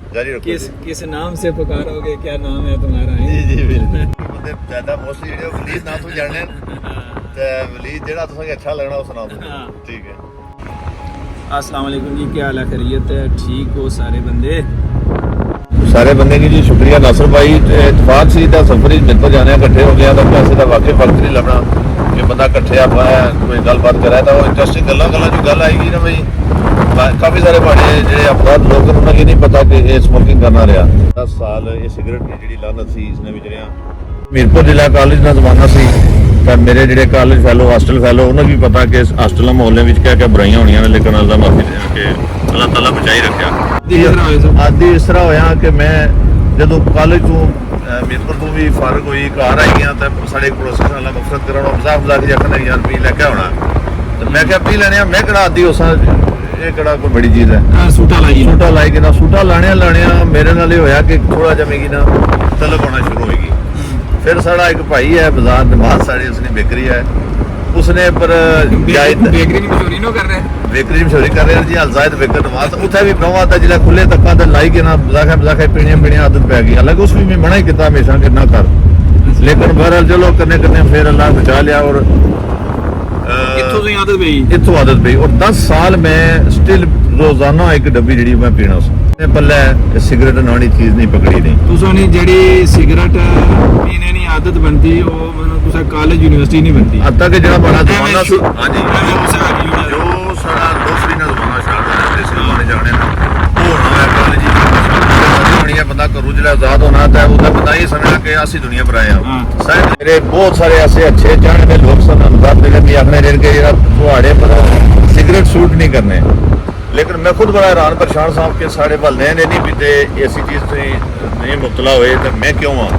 जारी रखो। किस नाम से पुकारोगे, क्या नाम है तुम्हारा? जी जी बिल्कुल। बंदे ज्यादा मोस्टली जेडे वलीद नाम तो जानने ते वलीद जेड़ा तुसें अच्छा लगना उस नाम तो ठीक है। अस्सलाम वालेकुम जी, क्या हाल है? खैरियत है? ठीक हो सारे बंदे? सारे बंदे की जी शुक्रिया नासर भाई। इतफाक सी दा सफर ही जितो जाने इकट्ठे हो गया तो पैसे का वाकई फर्क नहीं लगना कि बंदा इकट्ठे आप कोई गलबात करे तो इंटरेस्टिंग गल्ला जो गल आएगी ना भाई, काफ़ी सारे भाड़े जो अफराद लोग उन्हें नहीं पता कि ये स्मोकिंग करना रहा 10 साल ये सिगरेट की जी लानत सी इसने भी जरिया मीरपुर जिला कॉलेज का जमाना सी तो मेरे जो कॉलेज फैलो हॉस्टल फैलो उन्हें भी पता कि हॉस्टल मोहल्ले में क्या क्या बुराइयां होनी, लेकिन अल्लाह माफी के अल्लाह ताला बचाई रखा। आदि इस तरह होया कि मैं जो कॉलेज तू मीरपुर तू भी फारग हुई घर आई गया तो साढ़े एक पड़ोसी से मफरत कराना मजाक ही आखना यार पी लैके होना तो मैं क्या पी लेने मैं कड़ा आदि उस ये कड़ा कोई बड़ी चीज़ है। सूटा लाई कि ना सूटा लाने मेरे नाल होया कि थोड़ा जहा मेरी ना तलब होना शुरू होगी। फिर साड़ा एक भाई है बाजार नमाज साड़ी उसने बेकरी है उसने पर बेकरी मशहूरी कर रहे हैं जी अलजायद बेकर नमाज उत्थे भी नवा था जिला खुले तक लाई के ना बजाखे पीनिया आदत पै गई। हालांकि उस भी मैं मना ही किया हमेशा कि ना कर, लेकिन बहरहाल चलो करने फिर अल्लाह बचा लिया और इतों आदत पई और 10 साल मैं स्टिल रोजाना एक डब्बी जी मैं पीना पल्ले सिगरेट नानी चीज नहीं पकड़ी नहीं। तुसानी जेडी सिगरेट पीने नी आदत बनती ओ मतलब तुसा कॉलेज यूनिवर्सिटी नहीं बनती अब तक जेड़ा बड़ा जमाना हां जी जो सारा दूसरी ना जमाना स्टार्ट होने से लोग जाने ना वो ना कॉलेज दुनिया बंदा करू जिला आजाद होना था उदा पता ही समझना कि असली दुनिया पर आए हैं। शायद मेरे बहुत सारे ऐसे अच्छे जानने लोग सन अंदर मेरे भी आखने रेल के जेड़ा थोड़े पर सिगरेट सूट नहीं करने, लेकिन मैं खुद बड़ा हैरान परेशान साहब के साढ़े भले ने नहीं पीते ऐसी चीज़ नहीं मुबतला हुए तो मैं क्यों हाँ